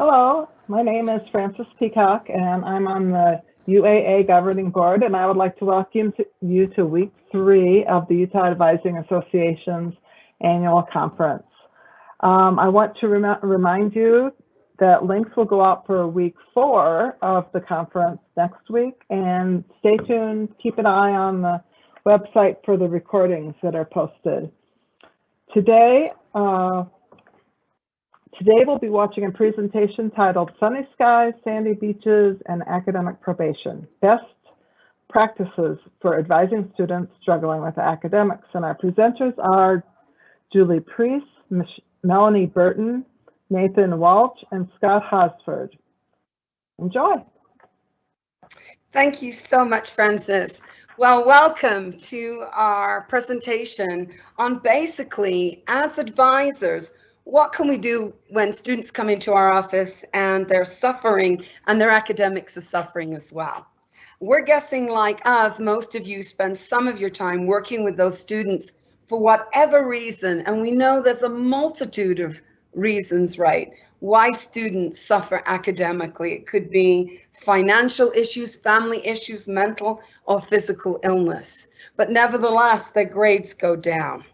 Hello, my name is Frances Peacock, and I'm on the UAA Governing Board, and I would like to welcome you to week 3 of the Utah Advising Association's annual conference. I want to remind you that links will go out for week 4 of the conference next week, and stay tuned, keep an eye on the website for the recordings that are posted. Today we'll be watching a presentation titled Sunny Skies, Sandy Beaches, and Academic Probation, Best Practices for Advising Students Struggling with Academics. And our presenters are Julie Priest, Melanie Burton, Nathan Walsh, and Scott Hosford. Enjoy. Thank you so much, Frances. Well, welcome to our presentation on basically, as advisors, what can we do when students come into our office and they're suffering and their academics are suffering as well? We're guessing, like us, most of you spend some of your time working with those students for whatever reason, and we know there's a multitude of reasons, right, why students suffer academically. It could be financial issues, family issues, mental or physical illness, but nevertheless, their grades go down.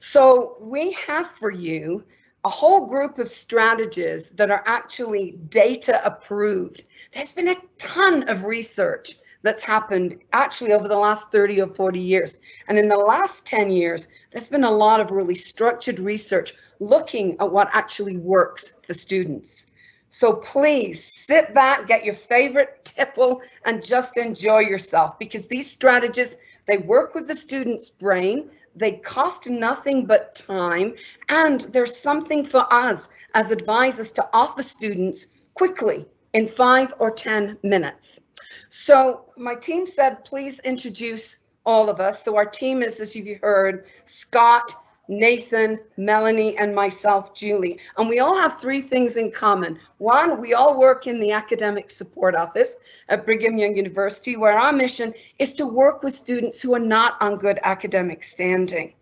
So we have for you a whole group of strategies that are actually data approved. There's been a ton of research that's happened actually over the last 30 or 40 years. And in the last 10 years, there's been a lot of really structured research looking at what actually works for students. So please sit back, get your favorite tipple, and just enjoy yourself, because these strategies, they work with the student's brain. They cost nothing but time, and there's something for us as advisors to offer students quickly in 5 or 10 minutes. So my team said, please introduce all of us. So our team is, as you've heard, Scott, Nathan, Melanie, and myself, Julie. And we all have 3 things in common. One, we all work in the Academic Support Office at Brigham Young University, where our mission is to work with students who are not on good academic standing.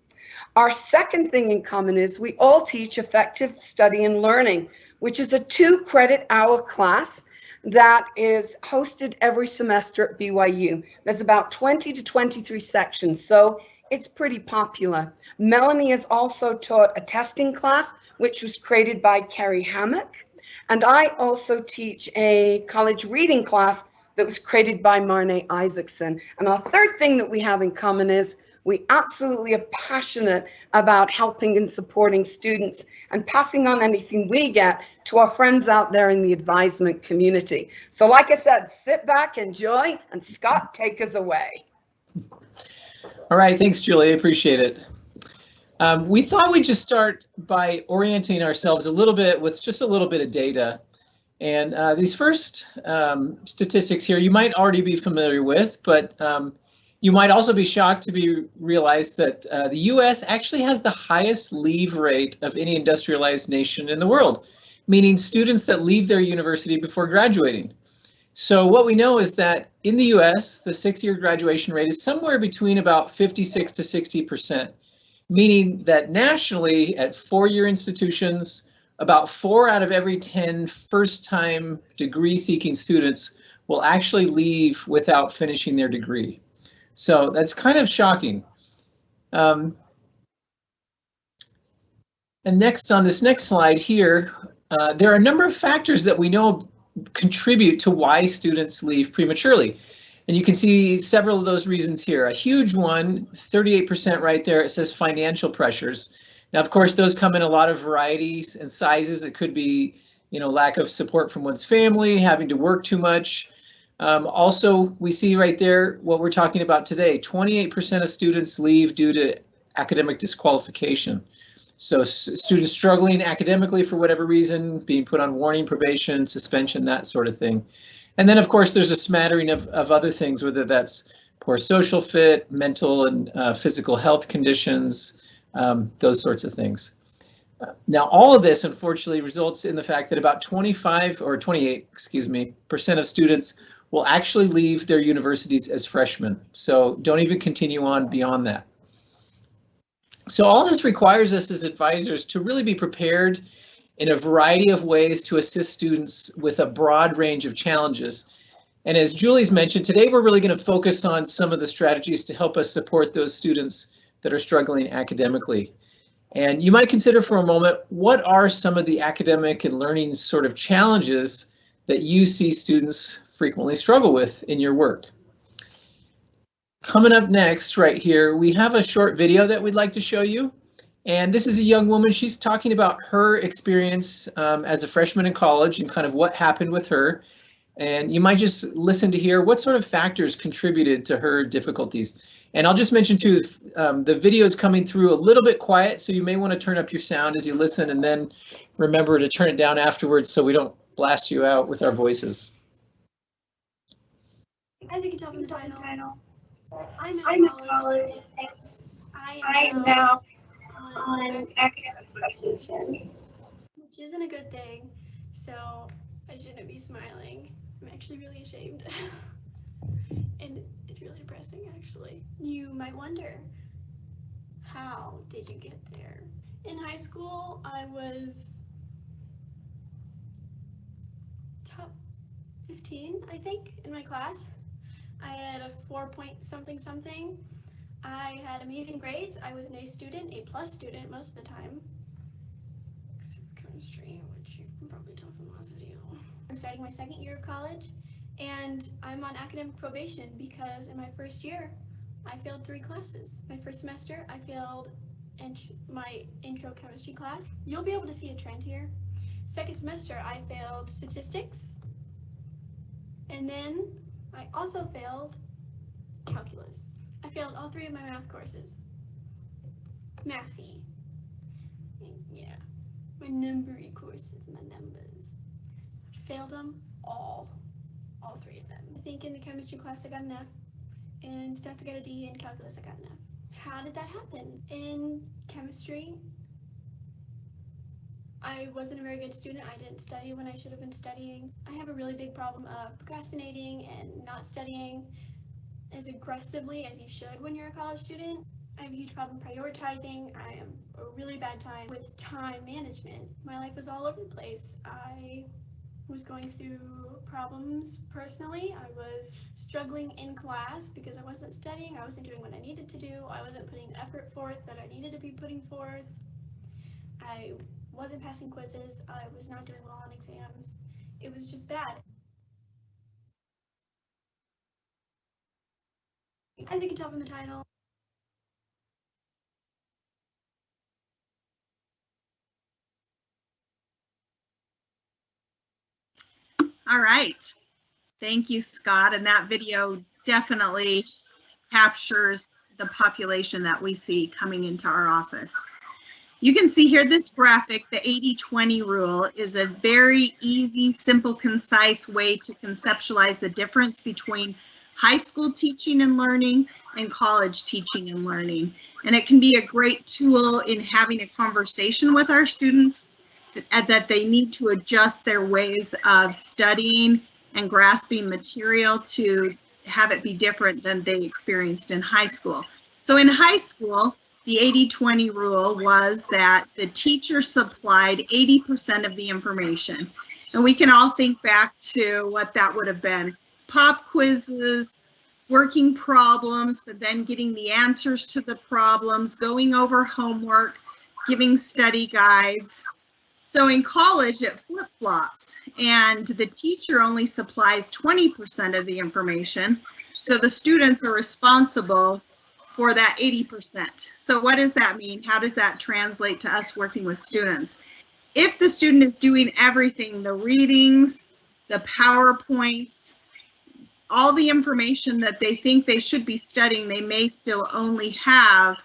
Our second thing in common is we all teach Effective Study and Learning, which is a 2-credit-hour class that is hosted every semester at BYU. There's about 20 to 23 sections, so it's pretty popular. Melanie has also taught a testing class, which was created by Carrie Hammock. And I also teach a college reading class that was created by Marne Isaacson. And our third thing that we have in common is we absolutely are passionate about helping and supporting students and passing on anything we get to our friends out there in the advisement community. So like I said, sit back, enjoy, and Scott, take us away. All right, thanks, Julie. I appreciate it. We thought we'd just start by orienting ourselves a little bit with just a little bit of data. And these first statistics here, you might already be familiar with, but you might also be shocked to realize that the US actually has the highest leave rate of any industrialized nation in the world, meaning students that leave their university before graduating. So what we know is that in the US, the 6-year graduation rate is somewhere between about 56 to 60%, meaning that nationally at 4-year institutions, about 4 out of every 10 first-time degree-seeking students will actually leave without finishing their degree. So that's kind of shocking. And next, on this next slide here, there are a number of factors that we know contribute to why students leave prematurely. And you can see several of those reasons here. A huge one, 38% right there, it says financial pressures. Now, of course, those come in a lot of varieties and sizes. It could be, lack of support from one's family, having to work too much. Also, we see right there what we're talking about today. 28% of students leave due to academic disqualification. So students struggling academically for whatever reason, being put on warning, probation, suspension, that sort of thing. And then, of course, there's a smattering of other things, whether that's poor social fit, mental and physical health conditions, those sorts of things. Now, all of this, unfortunately, results in the fact that about 28% of students will actually leave their universities as freshmen. So don't even continue on beyond that. So all this requires us as advisors to really be prepared in a variety of ways to assist students with a broad range of challenges. And as Julie's mentioned, today we're really going to focus on some of the strategies to help us support those students that are struggling academically. And you might consider for a moment, what are some of the academic and learning sort of challenges that you see students frequently struggle with in your work? Coming up next right here, we have a short video that we'd like to show you. And this is a young woman. She's talking about her experience as a freshman in college and kind of what happened with her. And you might just listen to hear what sort of factors contributed to her difficulties. And I'll just mention too, the video is coming through a little bit quiet, so you may want to turn up your sound as you listen, and then remember to turn it down afterwards so we don't blast you out with our voices. As you can tell from the title, I'm in college. I am now on academic probation, which isn't a good thing, so I shouldn't be smiling. I'm actually really ashamed. And it's really depressing, actually. You might wonder, how did you get there? In high school, I was top 15, I think, in my class. I had a 4 point something something. I had amazing grades. I was an A student, A+ student most of the time. Except for chemistry, which you can probably tell from the last video. I'm starting my second year of college, and I'm on academic probation because in my first year, I failed 3 classes. My first semester, I failed my intro chemistry class. You'll be able to see a trend here. Second semester, I failed statistics, and then I also failed calculus. I failed all 3 of my math courses. Mathy. Yeah, my numbery courses, my numbers. I failed them all 3 of them. I think in the chemistry class I got an F, and stats I got a D, and calculus I got an F. How did that happen? In chemistry, I wasn't a very good student. I didn't study when I should have been studying. I have a really big problem of procrastinating and not studying as aggressively as you should when you're a college student. I have a huge problem prioritizing. I am a really bad time with time management. My life was all over the place. I was going through problems personally. I was struggling in class because I wasn't studying. I wasn't doing what I needed to do. I wasn't putting the effort forth that I needed to be putting forth. I wasn't passing quizzes. I was not doing well on exams. It was just bad. As you can tell from the title, all right. Thank you, Scott. And that video definitely captures the population that we see coming into our office. You can see here this graphic, the 80-20 rule, is a very easy, simple, concise way to conceptualize the difference between high school teaching and learning and college teaching and learning. And it can be a great tool in having a conversation with our students that they need to adjust their ways of studying and grasping material to have it be different than they experienced in high school. So in high school, the 80-20 rule was that the teacher supplied 80% of the information. And we can all think back to what that would have been. Pop quizzes, working problems, but then getting the answers to the problems, going over homework, giving study guides. So in college, it flip-flops, and the teacher only supplies 20% of the information. So the students are responsible for that 80%. So what does that mean? How does that translate to us working with students? If the student is doing everything, the readings, the PowerPoints, all the information that they think they should be studying, they may still only have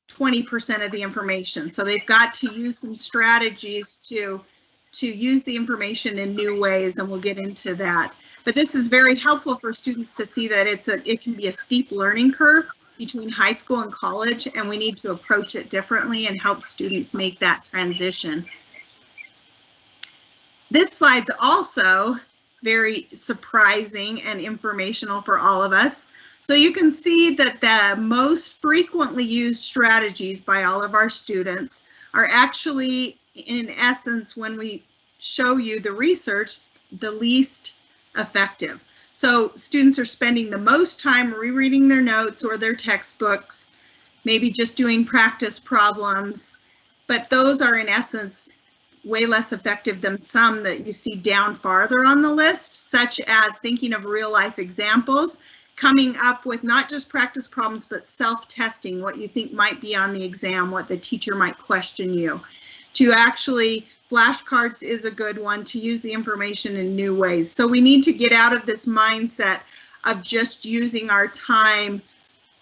20% of the information. So they've got to use some strategies to use the information in new ways, and we'll get into that. But this is very helpful for students to see that it can be a steep learning curve between high school and college, and we need to approach it differently and help students make that transition. This slide's also very surprising and informational for all of us. So you can see that the most frequently used strategies by all of our students are actually in essence, when we show you the research, the least effective. So students are spending the most time rereading their notes or their textbooks, maybe just doing practice problems, but those are in essence way less effective than some that you see down farther on the list, such as thinking of real life examples, coming up with not just practice problems, but self-testing, what you think might be on the exam, what the teacher might question you. To actually, flashcards is a good one, to use the information in new ways. So we need to get out of this mindset of just using our time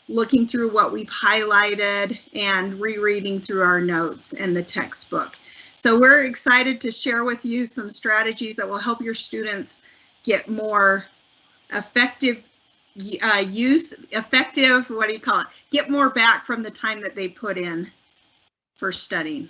looking through what we've highlighted and rereading through our notes and the textbook. So we're excited to share with you some strategies that will help your students get more effective get more back from the time that they put in for studying.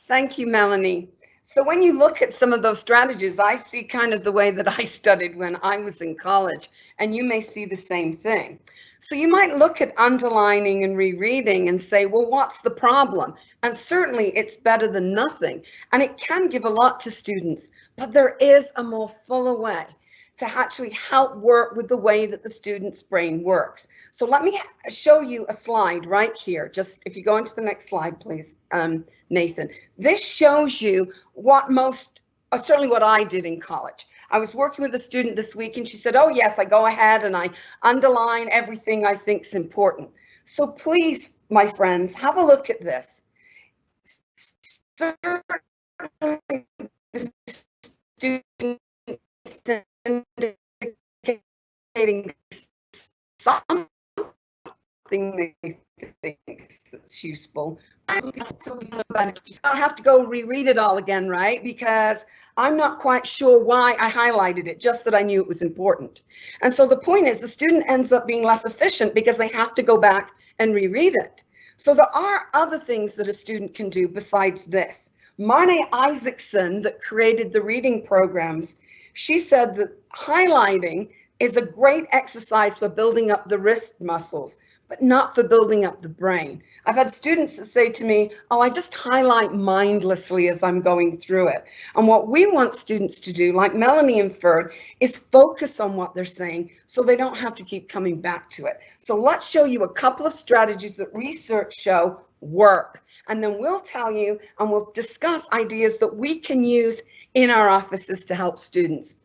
Thank you, Melanie. So when you look at some of those strategies, I see kind of the way that I studied when I was in college, and you may see the same thing. So you might look at underlining and rereading and say, well, what's the problem? And certainly it's better than nothing. And it can give a lot to students, but there is a more fuller way to actually help work with the way that the student's brain works. So let me show you a slide right here. Just if you go into the next slide, please, Nathan. This shows you what certainly what I did in college. I was working with a student this week and she said, oh yes, I go ahead and I underline everything I think is important. So please, my friends, have a look at this. Certainly the students indicating something they think is useful. I have to go reread it all again, right? Because I'm not quite sure why I highlighted it, just that I knew it was important. And so the point is the student ends up being less efficient because they have to go back and reread it. So there are other things that a student can do besides this. Marne Isaacson, that created the reading programs, she said that highlighting is a great exercise for building up the wrist muscles, but not for building up the brain. I've had students that say to me, oh, I just highlight mindlessly as I'm going through it. And what we want students to do, like Melanie inferred, is focus on what they're saying so they don't have to keep coming back to it. So let's show you a couple of strategies that research show work. And then we'll tell you and we'll discuss ideas that we can use in our offices to help students.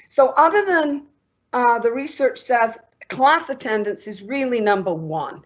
So other than the research says class attendance is really number one.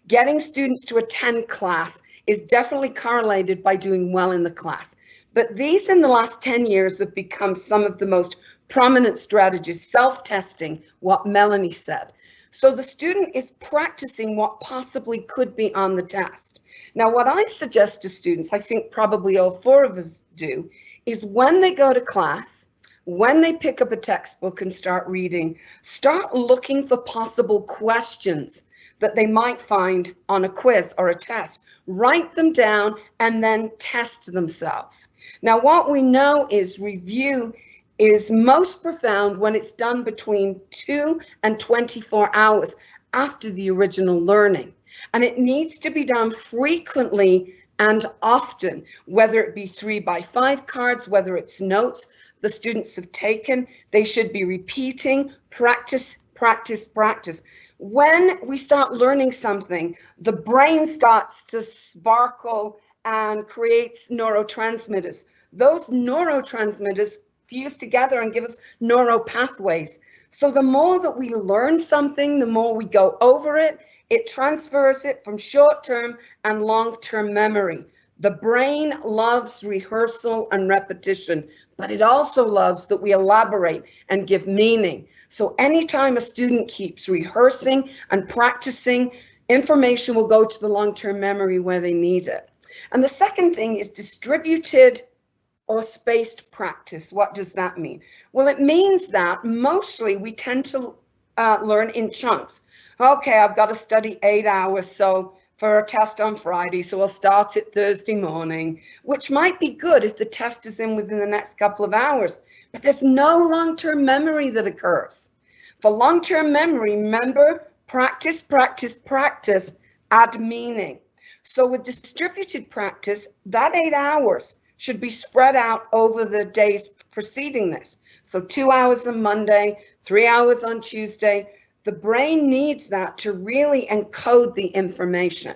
Getting students to attend class is definitely correlated by doing well in the class. But these in the last 10 years have become some of the most prominent strategies, self-testing, what Melanie said. So the student is practicing what possibly could be on the test. Now, what I suggest to students, I think probably all four of us do, is when they go to class, when they pick up a textbook and start reading, start looking for possible questions that they might find on a quiz or a test. Write them down and then test themselves. Now, what we know is review is most profound when it's done between 2 and 24 hours after the original learning. And it needs to be done frequently and often, whether it be 3x5 cards, whether it's notes the students have taken, they should be repeating, practice, practice, practice. When we start learning something, the brain starts to sparkle and creates neurotransmitters. Those neurotransmitters fuse together and give us neural pathways. So the more that we learn something, the more we go over it, it transfers it from short-term and long-term memory. The brain loves rehearsal and repetition, but it also loves that we elaborate and give meaning. So anytime a student keeps rehearsing and practicing, information will go to the long-term memory where they need it. And the second thing is distributed or spaced practice. What does that mean? Well, it means that mostly we tend to learn in chunks. Okay, I've got to study 8 hours for a test on Friday, so I'll start it Thursday morning, which might be good if the test is in within the next couple of hours, but there's no long-term memory that occurs. For long-term memory, remember, practice, practice, practice, add meaning. So with distributed practice, that 8 hours should be spread out over the days preceding this. So 2 hours on Monday, 3 hours on Tuesday. The brain needs that to really encode the information.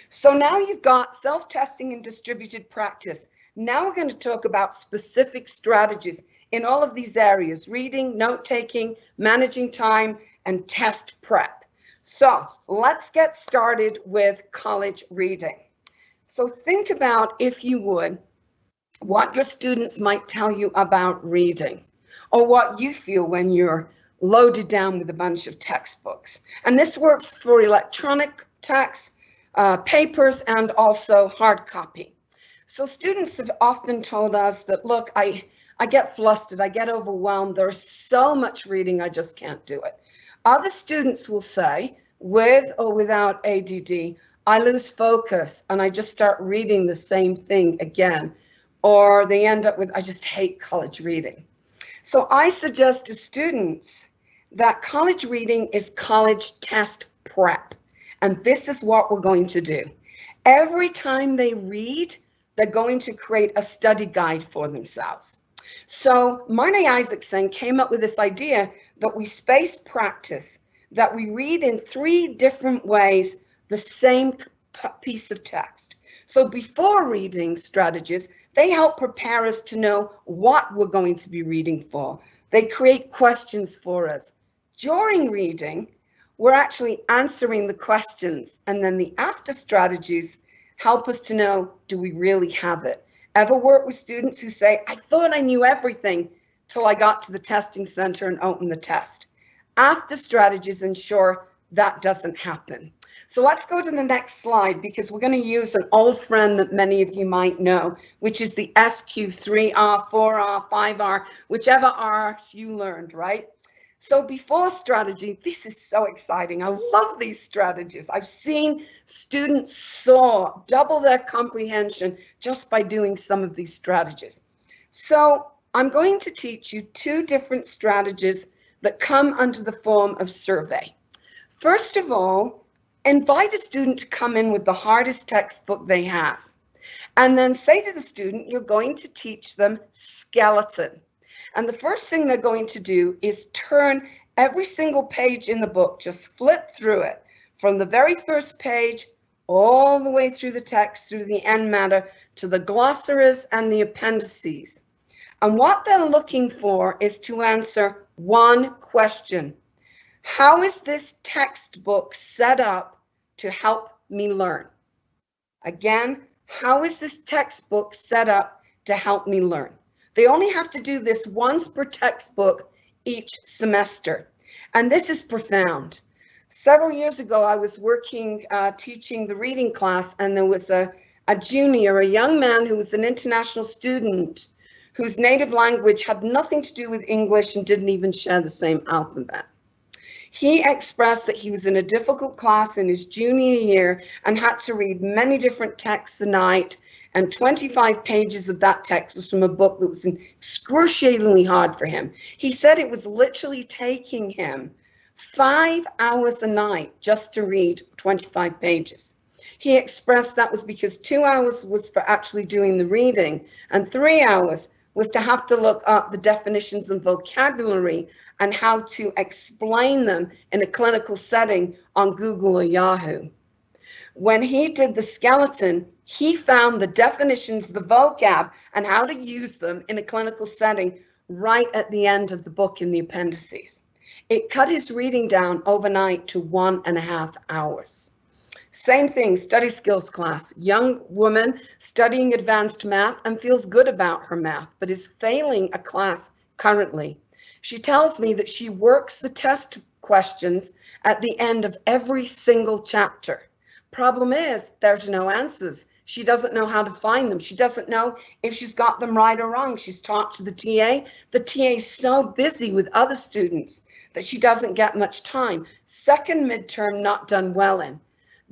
So now you've got self-testing and distributed practice. Now we're going to talk about specific strategies in all of these areas: reading, note-taking, managing time, and test prep. So let's get started with college reading. So think about, if you would, what your students might tell you about reading, or what you feel when you're loaded down with a bunch of textbooks. And this works for electronic texts, papers, and also hard copy. So students have often told us that, look, I get flustered, I get overwhelmed, there's so much reading, I just can't do it. Other students will say, with or without ADD, I lose focus and I just start reading the same thing again. Or they end up with, I just hate college reading. So I suggest to students that college reading is college test prep. And this is what we're going to do. Every time they read, they're going to create a study guide for themselves. So Marnie Isaacson came up with this idea that we space practice, that we read in 3 different ways the same piece of text. So before reading strategies, they help prepare us to know what we're going to be reading for. They create questions for us. During reading, we're actually answering the questions, and then the after strategies help us to know, do we really have it? Ever work with students who say, I thought I knew everything till I got to the testing center and opened the test? After strategies ensure that doesn't happen. So let's go to the next slide, because we're going to use an old friend that many of you might know, which is the SQ3R, 4R, 5R, whichever R you learned, right? So before strategy, this is so exciting. I love these strategies. I've seen students soar, double their comprehension just by doing some of these strategies. So I'm going to teach you 2 different strategies that come under the form of survey. First of all, invite a student to come in with the hardest textbook they have, and then say to the student, you're going to teach them skeleton. And the first thing they're going to do is turn every single page in the book, just flip through it from the very first page all the way through the text, through the end matter, to the glossaries and the appendices. And what they're looking for is to answer one question. How is this textbook set up to help me learn? Again, how is this textbook set up to help me learn? They only have to do this once per textbook each semester. And this is profound. Several years ago, I was working, teaching the reading class, and there was a junior, a young man who was an international student whose native language had nothing to do with English and didn't even share the same alphabet. He expressed that he was in a difficult class in his junior year and had to read many different texts a night, and 25 pages of that text was from a book that was excruciatingly hard for him. He said it was literally taking him 5 hours a night just to read 25 pages. He expressed that was because 2 hours was for actually doing the reading, and 3 hours was to have to look up the definitions and vocabulary and how to explain them in a clinical setting on Google or Yahoo. When he did the skeleton, he found the definitions, the vocab, and how to use them in a clinical setting right at the end of the book in the appendices. It cut his reading down overnight to 1.5 hours. Same thing, study skills class. Young woman studying advanced math and feels good about her math, but is failing a class currently. She tells me that she works the test questions at the end of every single chapter. Problem is, there's no answers. She doesn't know how to find them. She doesn't know if she's got them right or wrong. She's talked to the TA. The TA is so busy with other students that she doesn't get much time. Second midterm not done well in.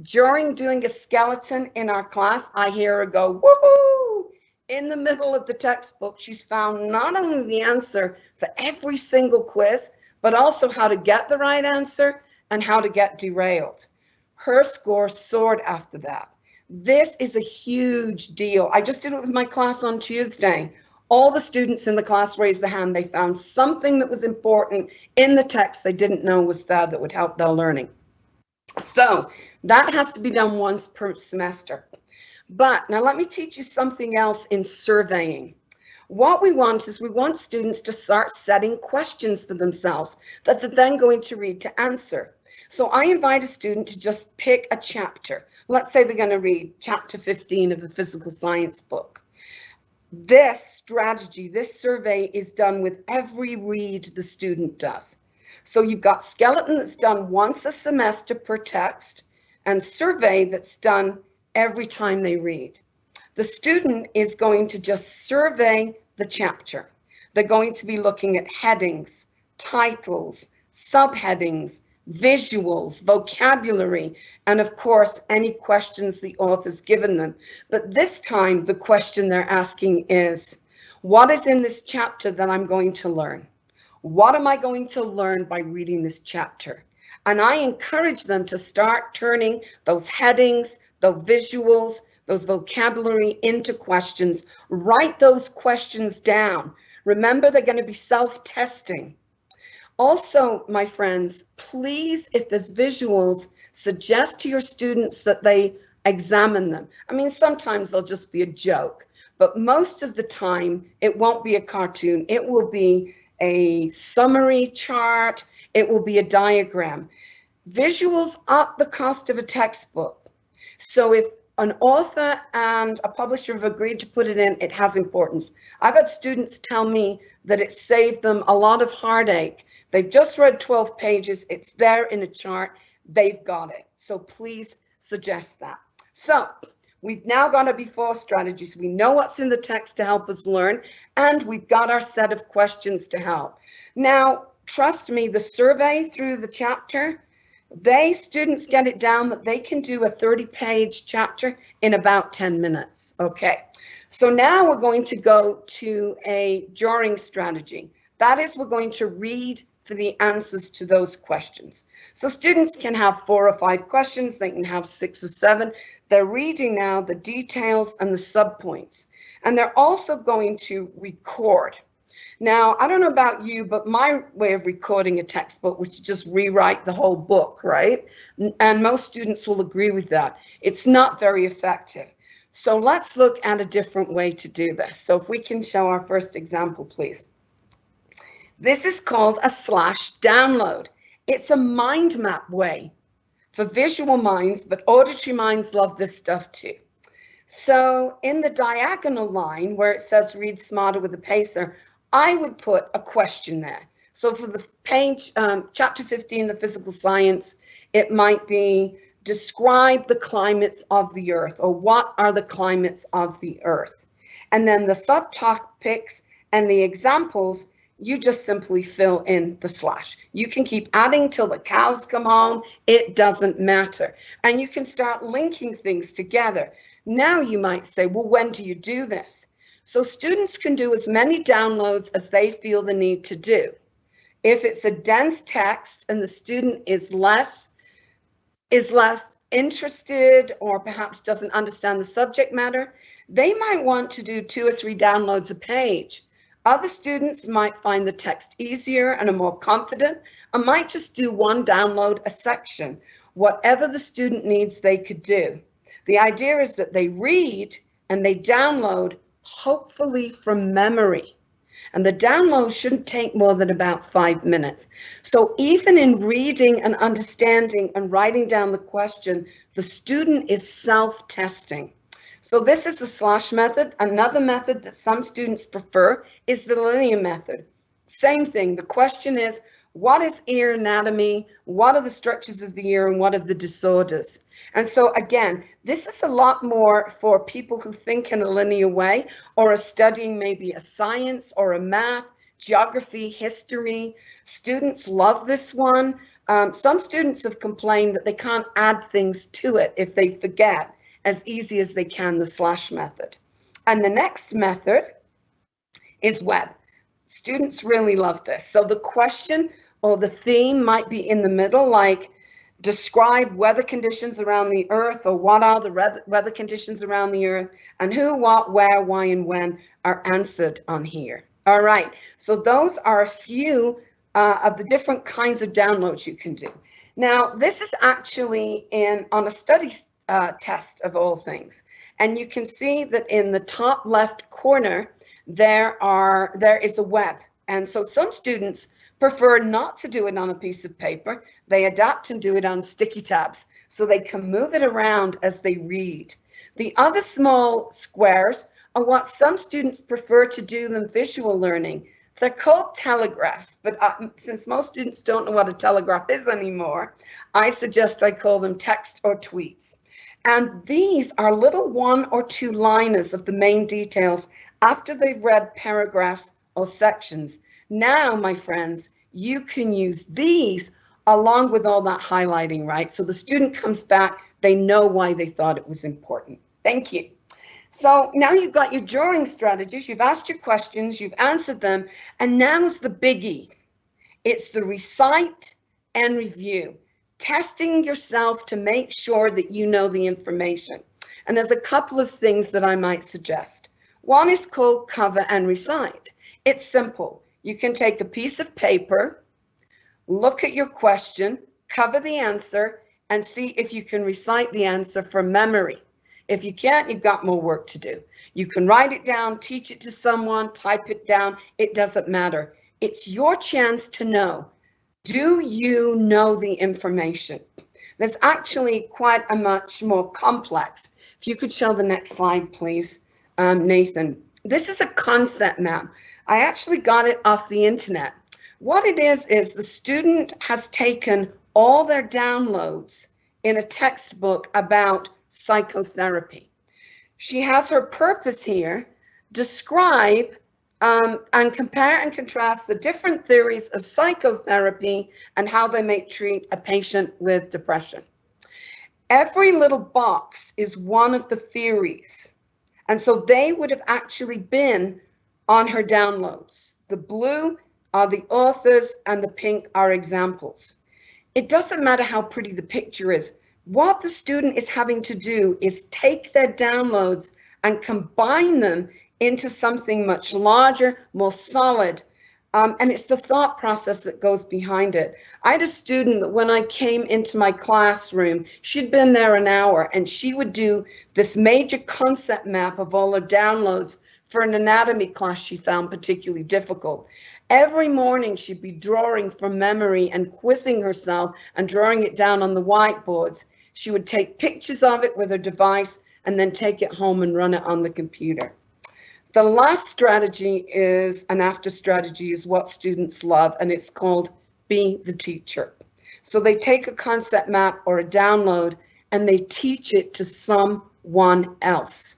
During doing a skeleton in our class, I hear her go, woohoo! In the middle of the textbook, she's found not only the answer for every single quiz, but also how to get the right answer and how to get derailed. Her score soared after that. This is a huge deal. I just did it with my class on Tuesday. All the students in the class raised their hand. They found something that was important in the text they didn't know was there that would help their learning. So that has to be done once per semester. But now let me teach you something else in surveying. What we want is we want students to start setting questions for themselves that they're then going to read to answer. So I invite a student to just pick a chapter. Let's say they're going to read chapter 15 of the physical science book. This strategy, this survey is done with every read the student does. So you've got skeleton that's done once a semester per text and survey that's done every time they read. The student is going to just survey the chapter. They're going to be looking at headings, titles, subheadings, visuals, vocabulary, and of course, any questions the author's given them. But this time, the question they're asking is, what is in this chapter that I'm going to learn? What am I going to learn by reading this chapter? And I encourage them to start turning those headings, those visuals, those vocabulary into questions. Write those questions down. Remember, they're going to be self-testing. Also, my friends, please, if there's visuals, suggest to your students that they examine them. I mean, sometimes they'll just be a joke, but most of the time it won't be a cartoon. It will be a summary chart. It will be a diagram. Visuals up the cost of a textbook. So if an author and a publisher have agreed to put it in, it has importance. I've had students tell me that it saved them a lot of heartache. They've just read 12 pages. It's there in a chart. They've got it. So please suggest that. So we've now got our before strategies. We know what's in the text to help us learn, and we've got our set of questions to help. Now, trust me, the survey through the chapter, students get it down that they can do a 30-page chapter in about 10 minutes. Okay, so now we're going to go to a drawing strategy. That is, we're going to read for the answers to those questions. So students can have 4 or 5 questions. They can have 6 or 7. They're reading now the details and the subpoints. And they're also going to record. Now, I don't know about you, but my way of recording a textbook was to just rewrite the whole book, right? And most students will agree with that. It's not very effective. So let's look at a different way to do this. So if we can show our first example, please. This is called a slash download. It's a mind map way for visual minds, but auditory minds love this stuff too. So in the diagonal line where it says read smarter with a pacer, I would put a question there. So for the page, chapter 15, the physical science, it might be describe the climates of the earth, or what are the climates of the earth? And then the subtopics and the examples, you just simply fill in the slash. You can keep adding till the cows come home. It doesn't matter. And you can start linking things together. Now you might say, well, when do you do this? So students can do as many downloads as they feel the need to do. If it's a dense text and the student is less interested or perhaps doesn't understand the subject matter, they might want to do 2 or 3 downloads a page. Other students might find the text easier and are more confident, and might just do 1 download a section. Whatever the student needs, they could do. The idea is that they read and they download, hopefully from memory. And the download shouldn't take more than about 5 minutes. So even in reading and understanding and writing down the question, the student is self-testing. So this is the slash method. Another method that some students prefer is the linear method. Same thing. The question is, what is ear anatomy? What are the structures of the ear and what are the disorders? And so again, this is a lot more for people who think in a linear way or are studying maybe a science or a math, geography, history. Students love this one. Some students have complained that they can't add things to it if they forget as easy as they can the slash method. And the next method is web. Students really love this. So the question or the theme might be in the middle, like describe weather conditions around the earth, or what are the weather conditions around the earth, and who, what, where, why, and when are answered on here. All right, so those are a few of the different kinds of downloads you can do. Now, this is actually on a study test of all things. And you can see that in the top left corner, there is a web. And so some students prefer not to do it on a piece of paper. They adapt and do it on sticky tabs so they can move it around as they read. The other small squares are what some students prefer to do than visual learning. They're called telegraphs, but since most students don't know what a telegraph is anymore, I suggest I call them text or tweets. And these are little 1 or 2 liners of the main details after they've read paragraphs or sections. Now, my friends, you can use these along with all that highlighting, right? So the student comes back, they know why they thought it was important. Thank you. So now you've got your drawing strategies, you've asked your questions, you've answered them, and now's the biggie. It's the recite and review, testing yourself to make sure that you know the information. And there's a couple of things that I might suggest. One is called cover and recite. It's simple. You can take a piece of paper, look at your question, cover the answer, and see if you can recite the answer from memory. If you can't, you've got more work to do. You can write it down, teach it to someone, type it down. It doesn't matter. It's your chance to know. Do you know the information? There's actually quite a much more complex. If you could show the next slide, please, Nathan. This is a concept map. I actually got it off the internet. What it is the student has taken all their downloads in a textbook about psychotherapy. She has her purpose here, describe and compare and contrast the different theories of psychotherapy and how they may treat a patient with depression. Every little box is one of the theories. And so they would have actually been on her downloads. The blue are the authors and the pink are examples. It doesn't matter how pretty the picture is. What the student is having to do is take their downloads and combine them into something much larger, more solid. And it's the thought process that goes behind it. I had a student that when I came into my classroom, she'd been there an hour and she would do this major concept map of all her downloads for an anatomy class she found particularly difficult. Every morning she'd be drawing from memory and quizzing herself and drawing it down on the whiteboards. She would take pictures of it with her device and then take it home and run it on the computer. The last strategy is, an after strategy is what students love, and it's called Be the Teacher. So they take a concept map or a download and they teach it to someone else.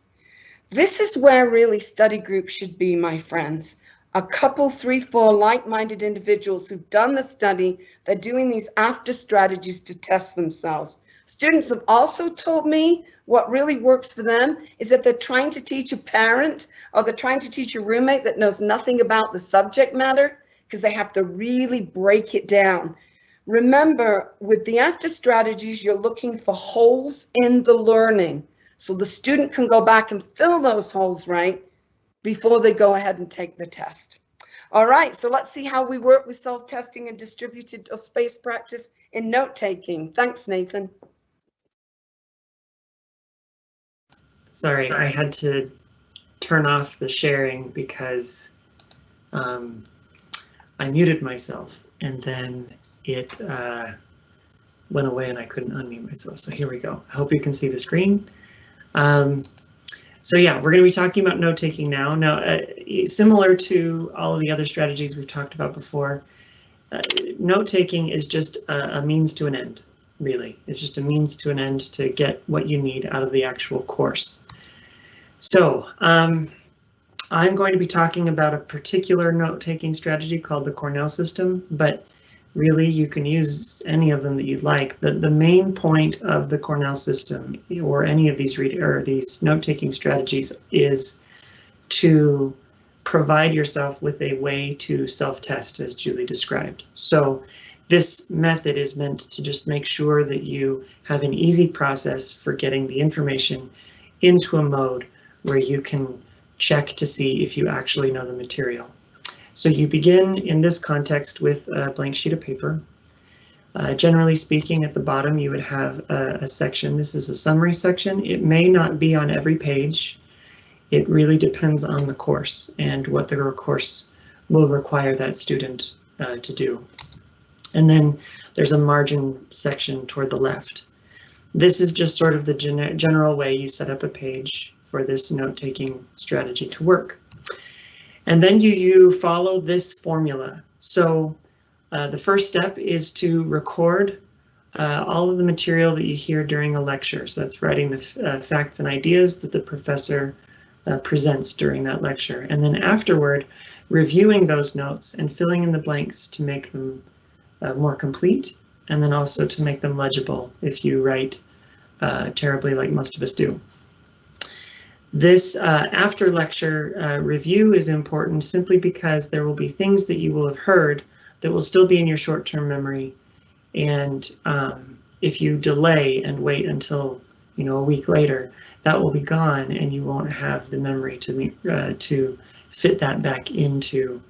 This is where really study groups should be, my friends. A couple, 3, 4 like-minded individuals who've done the study, they're doing these after strategies to test themselves. Students have also told me what really works for them is if they're trying to teach a parent or they're trying to teach a roommate that knows nothing about the subject matter, because they have to really break it down. Remember, with the after strategies, you're looking for holes in the learning. So the student can go back and fill those holes, right, before they go ahead and take the test. All right, so let's see how we work with self-testing and distributed or spaced practice in note-taking. Thanks, Nathan. Sorry, I had to turn off the sharing because I muted myself and then it went away and I couldn't unmute myself. So here we go. I hope you can see the screen. So yeah, we're going to be talking about note-taking now. Now, similar to all of the other strategies we've talked about before, note-taking is just a means to an end, really. It's just a means to an end to get what you need out of the actual course. So I'm going to be talking about a particular note-taking strategy called the Cornell system, but really you can use any of them that you'd like. The main point of the Cornell system or any of these these note-taking strategies is to provide yourself with a way to self-test, as Julie described. So This method is meant to just make sure that you have an easy process for getting the information into a mode where you can check to see if you actually know the material. So you begin in this context with a blank sheet of paper. Generally speaking, at the bottom you would have a section. This is a summary section. It may not be on every page. It really depends on the course and what the course will require that student to do. And then there's a margin section toward the left. This is just sort of the general way you set up a page for this note-taking strategy to work. And then you follow this formula. So the first step is to record all of the material that you hear during a lecture. So that's writing the facts and ideas that the professor presents during that lecture. And then afterward, reviewing those notes and filling in the blanks to make them more complete, and then also to make them legible if you write terribly like most of us do. This after lecture review is important simply because there will be things that you will have heard that will still be in your short-term memory, and if you delay and wait until a week later, that will be gone and you won't have the memory to fit that back into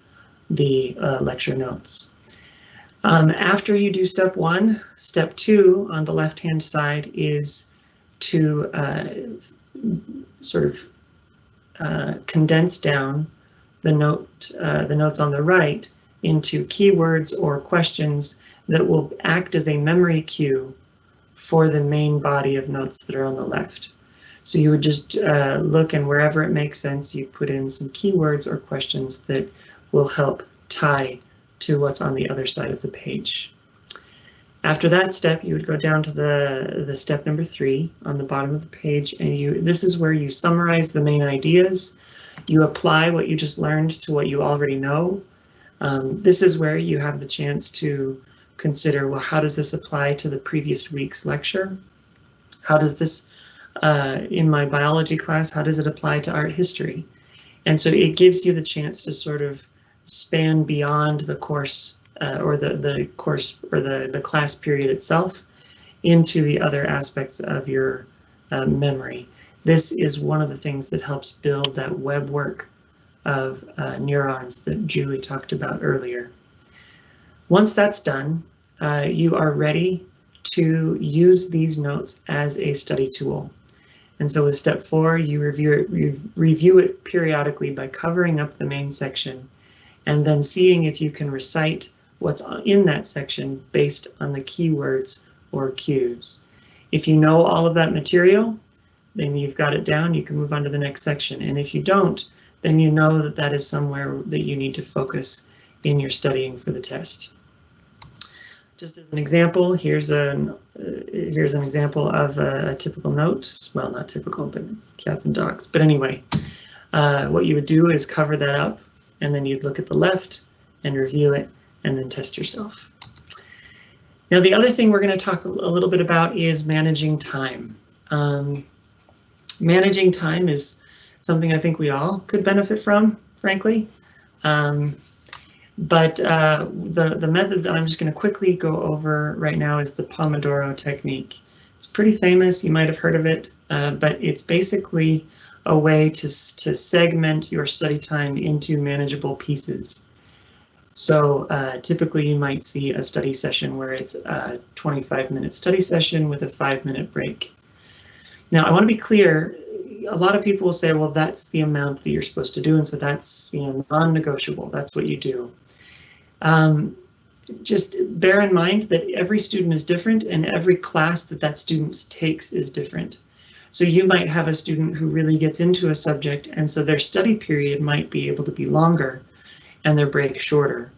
the lecture notes. After you do step one, step two on the left-hand side is to sort of condense down the notes on the right into keywords or questions that will act as a memory cue for the main body of notes that are on the left. So you would just look, and wherever it makes sense, you put in some keywords or questions that will help tie to what's on the other side of the page. After that step, you would go down to the step number 3 on the bottom of the page, and this is where you summarize the main ideas. You apply what you just learned to what you already know. This is where you have the chance to consider, well, how does this apply to the previous week's lecture? How does this, in my biology class, how does it apply to art history? And so it gives you the chance to sort of span beyond the course or the course or the class period itself into the other aspects of your memory. This is one of the things that helps build that web work of neurons that Julie talked about earlier. Once that's done, you are ready to use these notes as a study tool. And so with step 4, you review it periodically by covering up the main section and then seeing if you can recite what's in that section based on the keywords or cues. If you know all of that material, then you've got it down, you can move on to the next section. And if you don't, then you know that that is somewhere that you need to focus in your studying for the test. Just as an example, here's an example of a typical note. Well, not typical, but cats and dogs. But anyway, what you would do is cover that up, and then you'd look at the left and review it, and then test yourself. Now, the other thing we're going to talk a little bit about is managing time. Managing time is something I think we all could benefit from, frankly. But the method that I'm just going to quickly go over right now is the Pomodoro technique. It's pretty famous, you might have heard of it, but it's basically a way to segment your study time into manageable pieces. So typically you might see a study session where it's a 25-minute study session with a 5-minute break. Now, I want to be clear, a lot of people will say, well, that's the amount that you're supposed to do, and so that's non-negotiable, that's what you do. Just bear in mind that every student is different and every class that student takes is different. So you might have a student who really gets into a subject, and so their study period might be able to be longer and their break shorter.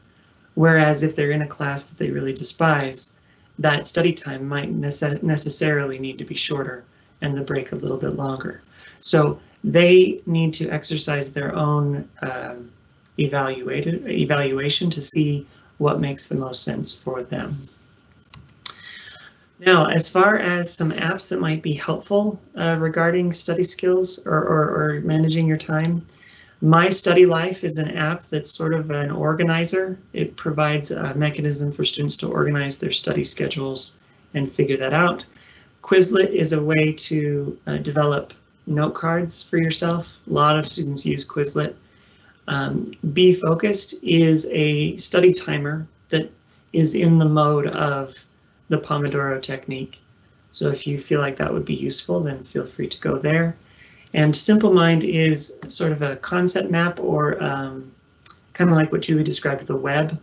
Whereas if they're in a class that they really despise, that study time might necessarily need to be shorter and the break a little bit longer. So they need to exercise their own evaluation to see what makes the most sense for them. Now, as far as some apps that might be helpful regarding study skills or managing your time, My Study Life is an app that's sort of an organizer. It provides a mechanism for students to organize their study schedules and figure that out. Quizlet is a way to develop note cards for yourself. A lot of students use Quizlet. Be Focused is a study timer that is in the mode of the Pomodoro technique. So if you feel like that would be useful, then feel free to go there. And Simple Mind is sort of a concept map, or kind of like what Julie described, the web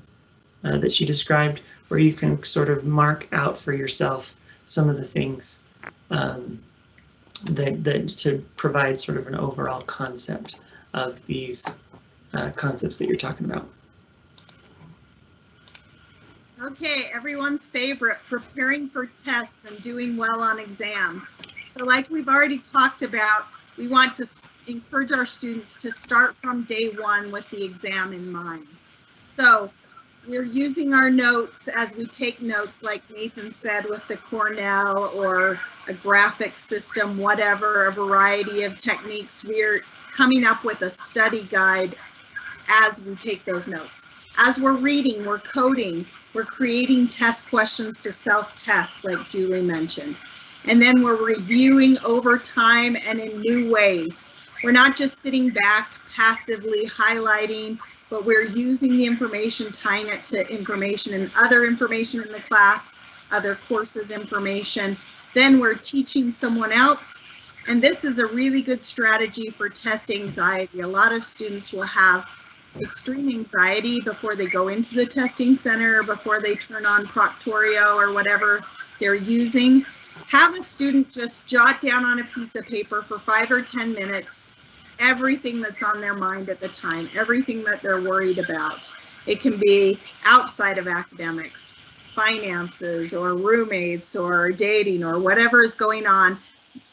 that she described, where you can sort of mark out for yourself some of the things that to provide sort of an overall concept of these concepts that you're talking about. Okay, everyone's favorite, preparing for tests and doing well on exams. So like we've already talked about, we want to encourage our students to start from day one with the exam in mind. So we're using our notes as we take notes, like Nathan said, with the Cornell or a graphic system, whatever, a variety of techniques. We're coming up with a study guide as we take those notes. As we're reading, we're coding, we're creating test questions to self-test, like Julie mentioned. And then we're reviewing over time and in new ways. We're not just sitting back passively highlighting, but we're using the information, tying it to information and other information in the class, other courses information. Then we're teaching someone else. And this is a really good strategy for test anxiety. A lot of students will have extreme anxiety before they go into the testing center, before they turn on Proctorio or whatever they're using. Have a student just jot down on a piece of paper for 5 or 10 minutes everything that's on their mind at the time, everything that they're worried about. It can be outside of academics, finances, or roommates, or dating, or whatever is going on.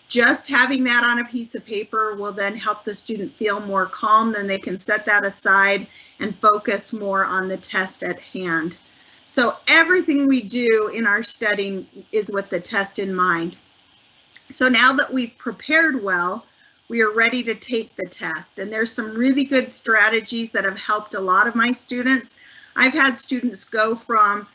Just having that on a piece of paper will then help the student feel more calm. Then they can set that aside and focus more on the test at hand. So everything we do in our studying is with the test in mind. So now that we've prepared well, we are ready to take the test. And there's some really good strategies that have helped a lot of my students. I've had students go from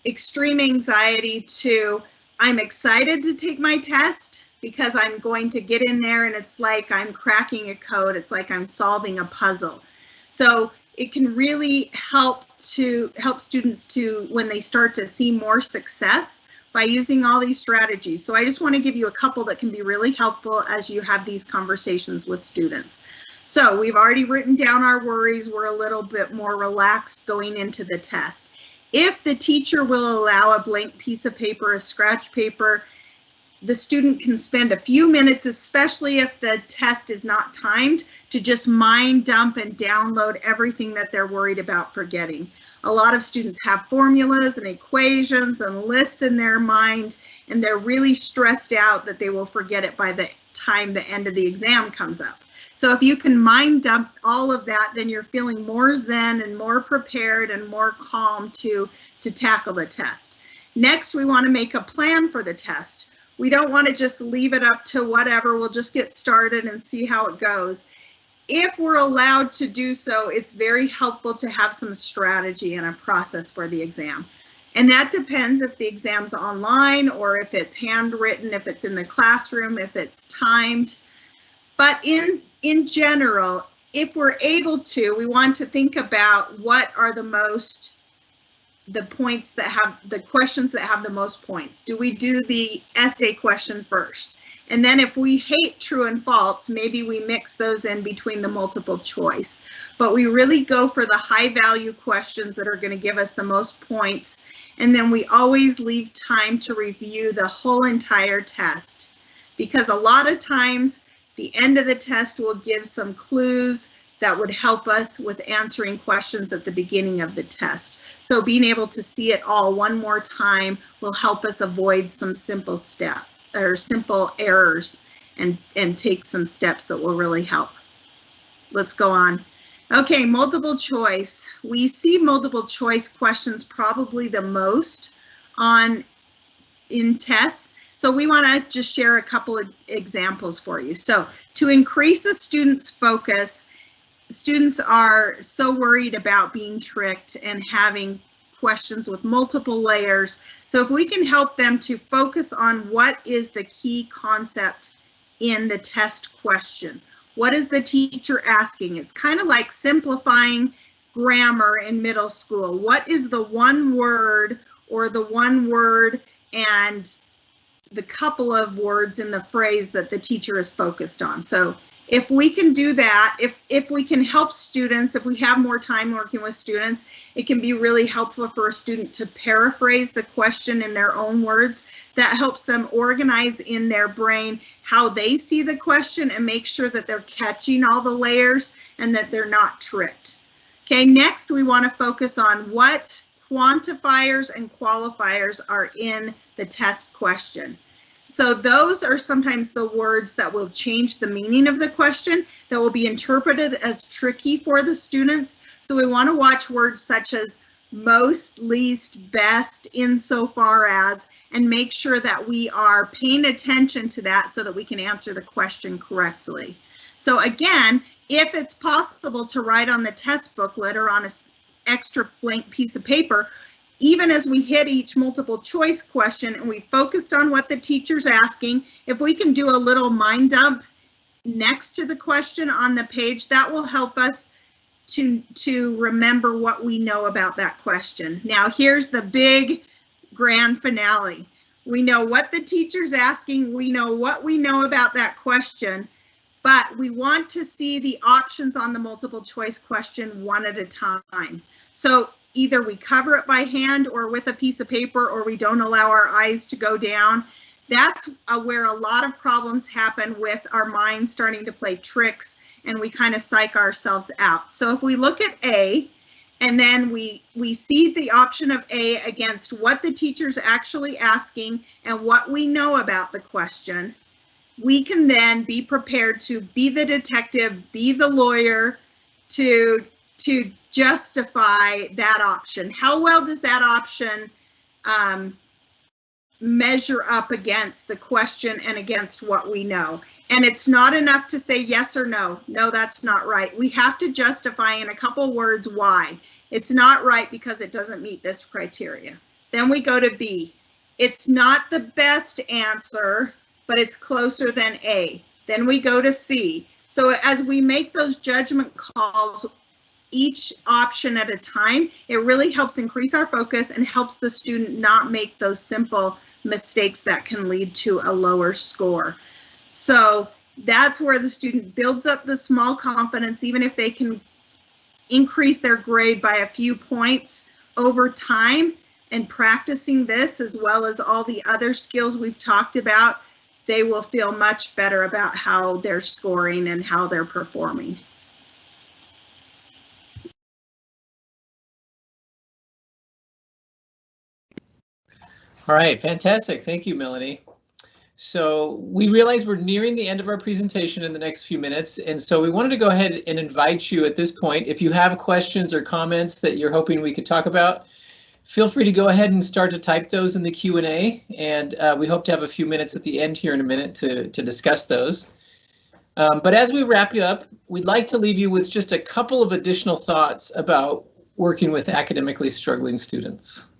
extreme anxiety to, I'm excited to take my test because I'm going to get in there and it's like I'm cracking a code. It's like I'm solving a puzzle. So it can really help students to, when they start to see more success by using all these strategies. So I just want to give you a couple that can be really helpful as you have these conversations with students. So we've already written down our worries. We're a little bit more relaxed going into the test. If the teacher will allow a blank piece of paper, a scratch paper, the student can spend a few minutes, especially if the test is not timed, to just mind dump and download everything that they're worried about forgetting. A lot of students have formulas and equations and lists in their mind, and they're really stressed out that they will forget it by the time the end of the exam comes up. So if you can mind dump all of that, then you're feeling more zen and more prepared and more calm to tackle the test. Next, we want to make a plan for the test. We don't want to just leave it up to whatever, we'll just get started and see how it goes. If we're allowed to do so, it's very helpful to have some strategy and a process for the exam. And that depends if the exam's online or if it's handwritten, if it's in the classroom, if it's timed. But in general, if we're able to, we want to think about what are the points that have the questions that have the most points. Do we do the essay question first? And then if we hate true and false, maybe we mix those in between the multiple choice. But we really go for the high value questions that are going to give us the most points. And then we always leave time to review the whole entire test, because a lot of times the end of the test will give some clues that would help us with answering questions at the beginning of the test. So being able to see it all one more time will help us avoid some simple errors and take some steps that will really help. Let's go on. Okay, multiple choice. We see multiple choice questions probably the most in tests. So we want to just share a couple of examples for you. So to increase a student's focus, students are so worried about being tricked and having questions with multiple layers. So if we can help them to focus on what is the key concept in the test question, what is the teacher asking? It's kind of like simplifying grammar in middle school. What is the one word or the one word and the couple of words in the phrase that the teacher is focused on? So if we can do that, if we can help students, if we have more time working with students, it can be really helpful for a student to paraphrase the question in their own words. That helps them organize in their brain how they see the question and make sure that they're catching all the layers and that they're not tricked. Okay, next we want to focus on what quantifiers and qualifiers are in the test question. So those are sometimes the words that will change the meaning of the question, that will be interpreted as tricky for the students. So we want to watch words such as most, least, best, insofar as, and make sure that we are paying attention to that so that we can answer the question correctly. So again, if it's possible to write on the test booklet or on an extra blank piece of paper, even as we hit each multiple choice question and we focused on what the teacher's asking, if we can do a little mind dump next to the question on the page, that will help us to remember what we know about that question. Now here's the big grand finale. We know what the teacher's asking, we know what we know about that question, but we want to see the options on the multiple choice question one at a time. So either we cover it by hand or with a piece of paper, or we don't allow our eyes to go down. That's where a lot of problems happen with our minds starting to play tricks and we kind of psych ourselves out. So if we look at A and then we see the option of A against what the teacher's actually asking and what we know about the question, we can then be prepared to be the detective, be the lawyer, to justify that option. How well does that option measure up against the question and against what we know? And it's not enough to say yes or no. No, that's not right. We have to justify in a couple words why. It's not right because it doesn't meet this criteria. Then we go to B. It's not the best answer, but it's closer than A. Then we go to C. So as we make those judgment calls, each option at a time, it really helps increase our focus and helps the student not make those simple mistakes that can lead to a lower score. So that's where the student builds up the small confidence, even if they can increase their grade by a few points over time. And practicing this, as well as all the other skills we've talked about, they will feel much better about how they're scoring and how they're performing. All right, fantastic. Thank you, Melanie. So we realize we're nearing the end of our presentation in the next few minutes, and so we wanted to go ahead and invite you at this point, if you have questions or comments that you're hoping we could talk about, feel free to go ahead and start to type those in the Q&A, and we hope to have a few minutes at the end here in a minute to discuss those. But as we wrap you up, we'd like to leave you with just a couple of additional thoughts about working with academically struggling students.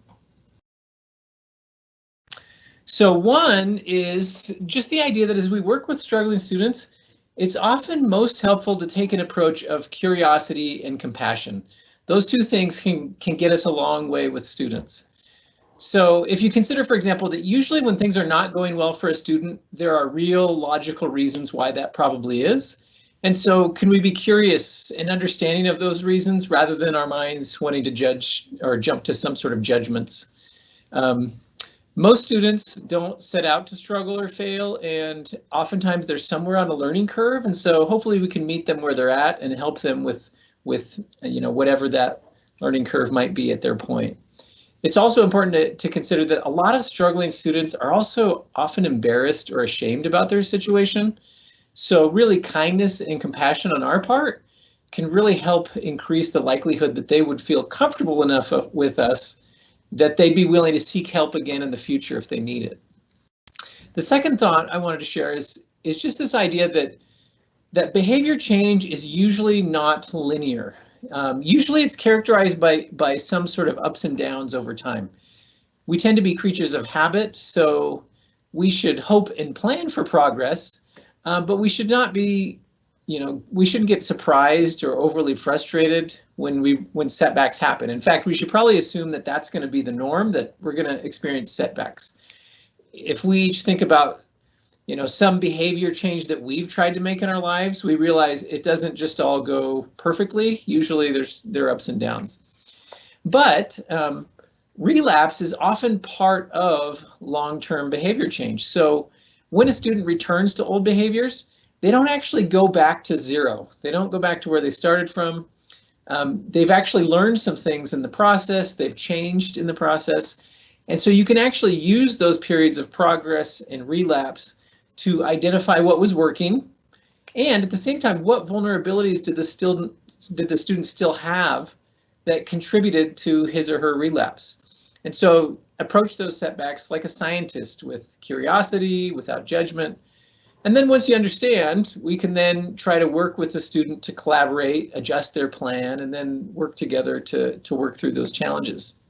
So one is just the idea that as we work with struggling students, it's often most helpful to take an approach of curiosity and compassion. Those two things can get us a long way with students. So if you consider, for example, that usually when things are not going well for a student, there are real logical reasons why that probably is. And so can we be curious and understanding of those reasons rather than our minds wanting to judge or jump to some sort of judgments? Most students don't set out to struggle or fail, and oftentimes they're somewhere on a learning curve. And so hopefully we can meet them where they're at and help them with whatever that learning curve might be at their point. It's also important to consider that a lot of struggling students are also often embarrassed or ashamed about their situation. So really kindness and compassion on our part can really help increase the likelihood that they would feel comfortable enough with us that they'd be willing to seek help again in the future if they need it. The second thought I wanted to share is just this idea that that behavior change is usually not linear. Usually it's characterized by some sort of ups and downs over time. We tend to be creatures of habit, so we should hope and plan for progress, but we should not be, we shouldn't get surprised or overly frustrated when setbacks happen. In fact, we should probably assume that that's going to be the norm, that we're going to experience setbacks. If we each think about some behavior change that we've tried to make in our lives, we realize it doesn't just all go perfectly. Usually there are ups and downs. But relapse is often part of long-term behavior change. So when a student returns to old behaviors, they don't actually go back to zero. They don't go back to where they started from. They've actually learned some things in the process. They've changed in the process. And so you can actually use those periods of progress and relapse to identify what was working, and at the same time, what vulnerabilities did the student still have that contributed to his or her relapse. And so approach those setbacks like a scientist, with curiosity, without judgment. And then once you understand, we can then try to work with the student to collaborate, adjust their plan, and then work together to work through those challenges.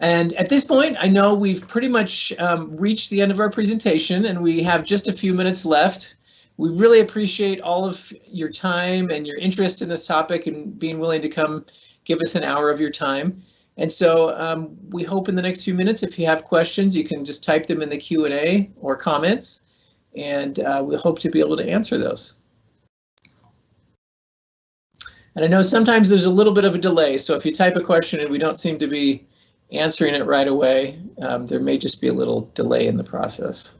And at this point, I know we've pretty much reached the end of our presentation, and we have just a few minutes left. We really appreciate all of your time and your interest in this topic and being willing to come give us an hour of your time. And so we hope in the next few minutes, if you have questions, you can just type them in the Q&A or comments, and we hope to be able to answer those. And I know sometimes there's a little bit of a delay, so if you type a question and we don't seem to be answering it right away, there may just be a little delay in the process.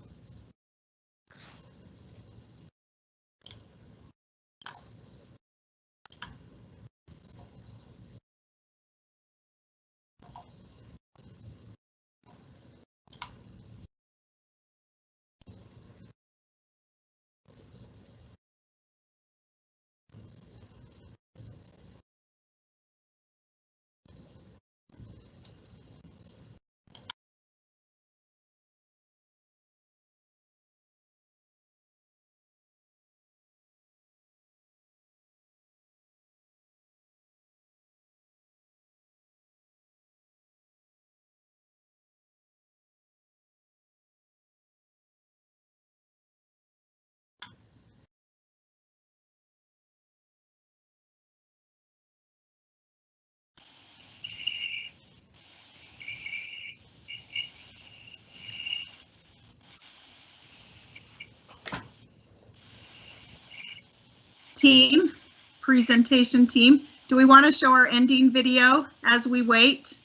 Team, presentation team, do we want to show our ending video as we wait?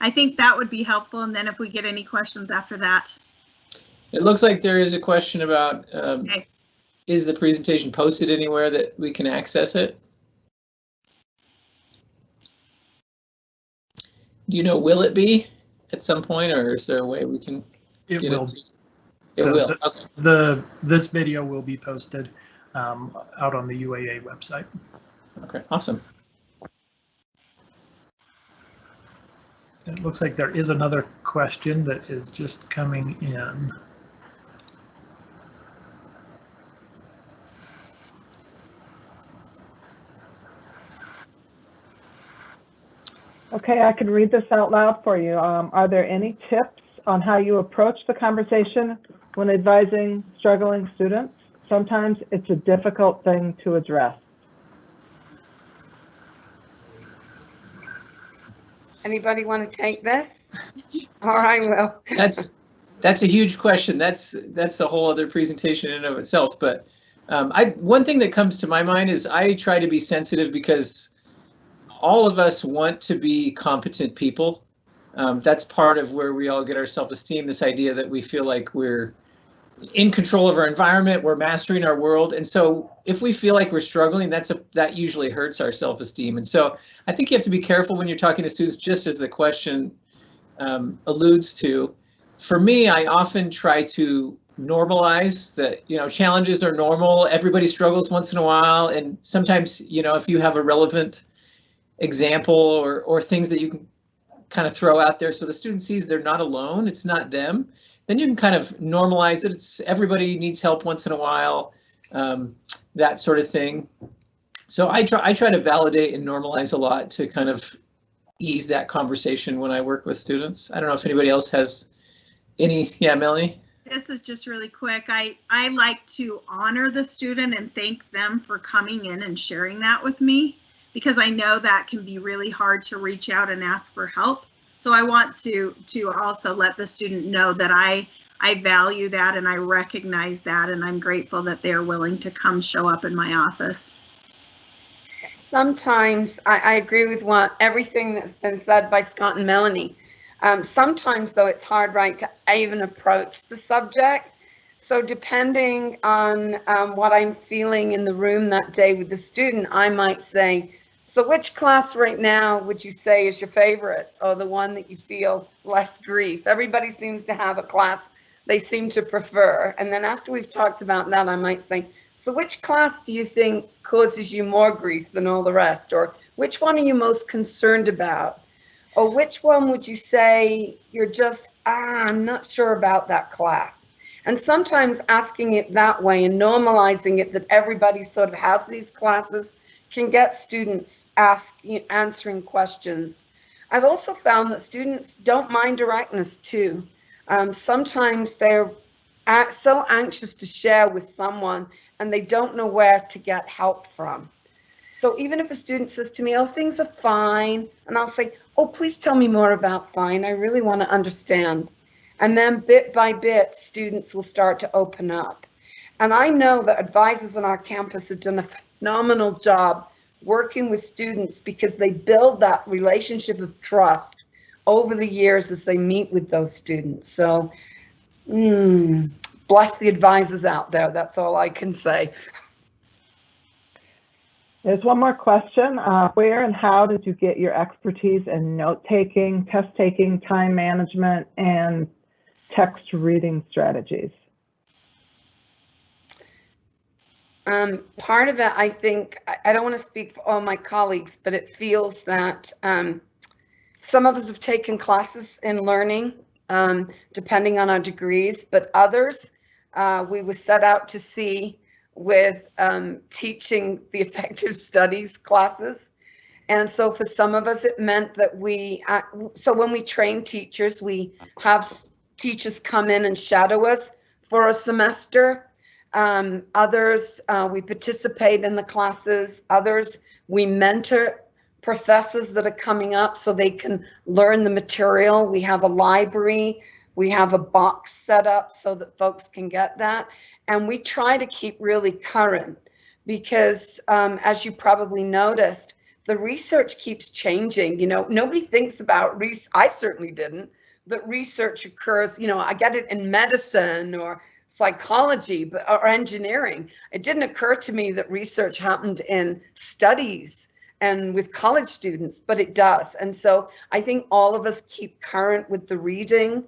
I think that would be helpful, and then if we get any questions after that. It looks like there is a question about, Okay. Is the presentation posted anywhere that we can access it? Do you know, will it be at some point, or is there a way we can It get will. it? It will. Okay. This video will be posted out on the UAA website. Okay. Awesome. It looks like there is another question that is just coming in. Okay, I could read this out loud for you. Are there any tips on how you approach the conversation when advising struggling students? Sometimes it's a difficult thing to address. Anybody want to take this? All right, well. That's a huge question. That's a whole other presentation in and of itself. But one thing that comes to my mind is I try to be sensitive, because all of us want to be competent people. That's part of where we all get our self-esteem, this idea that we feel like we're in control of our environment, we're mastering our world. And so if we feel like we're struggling, that usually hurts our self-esteem. And so I think you have to be careful when you're talking to students, just as the question alludes to. For me, I often try to normalize that, challenges are normal. Everybody struggles once in a while. And sometimes, if you have a relevant example or things that you can kind of throw out there so the student sees they're not alone, it's not them, then you can kind of normalize that everybody needs help once in a while. that sort of thing. So I try to validate and normalize a lot to kind of ease that conversation when I work with students. I don't know if anybody else has any. Yeah, Melanie? This is just really quick. I like to honor the student and thank them for coming in and sharing that with me, because I know that can be really hard to reach out and ask for help. So I want to also let the student know that I value that and I recognize that, and I'm grateful that they're willing to come show up in my office. Sometimes I agree with everything that's been said by Scott and Melanie. Sometimes, though, it's hard, right, to even approach the subject. So depending on what I'm feeling in the room that day with the student, I might say, so which class right now would you say is your favorite, or the one that you feel less grief? Everybody seems to have a class they seem to prefer. And then after we've talked about that, I might say, so which class do you think causes you more grief than all the rest? Or which one are you most concerned about? Or which one would you say you're just, I'm not sure about that class? And sometimes asking it that way and normalizing it that everybody sort of has these classes can get students answering questions. I've also found that students don't mind directness too. Sometimes they're so anxious to share with someone and they don't know where to get help from. So even if a student says to me, oh, things are fine, and I'll say, oh, please tell me more about fine. I really want to understand. And then bit by bit, students will start to open up. And I know that advisors on our campus have done a phenomenal job working with students because they build that relationship of trust over the years as they meet with those students. So bless the advisors out there. That's all I can say. There's one more question. Where and how did you get your expertise in note-taking, test-taking, time management, and text reading strategies? Part of it, I think, I don't want to speak for all my colleagues, but it feels that some of us have taken classes in learning, depending on our degrees, but others we were set out to see with teaching the effective studies classes. And so for some of us, it meant that so when we train teachers, we have teachers come in and shadow us for a semester. Others, we participate in the classes. Others, we mentor professors that are coming up so they can learn the material. We have a library. We have a box set up so that folks can get that. And we try to keep really current because as you probably noticed, the research keeps changing. You know, nobody thinks about I certainly didn't, that research occurs, you know, I get it in medicine or psychology or engineering. It didn't occur to me that research happened in studies and with college students, but it does. And so I think all of us keep current with the reading.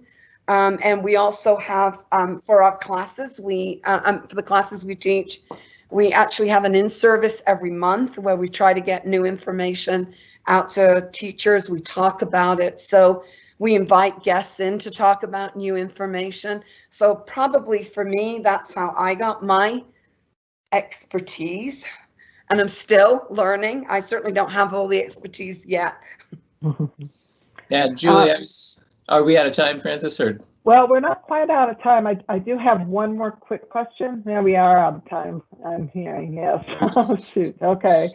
And we also have, for our classes, for the classes we teach, we actually have an in-service every month where we try to get new information out to teachers. We talk about it. So we invite guests in to talk about new information. So probably for me, that's how I got my expertise. And I'm still learning. I certainly don't have all the expertise yet. Yeah, Julie, are we out of time, Francis? Or? Well, we're not quite out of time. I do have one more quick question. Yeah, we are out of time. I'm hearing, yes. Oh, shoot. Okay.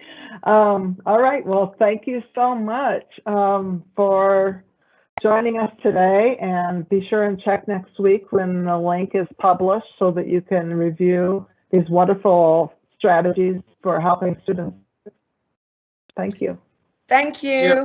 All right. Well, thank you so much for joining us today, and be sure and check next week when the link is published so that you can review these wonderful strategies for helping students. Thank you. Thank you. Yeah.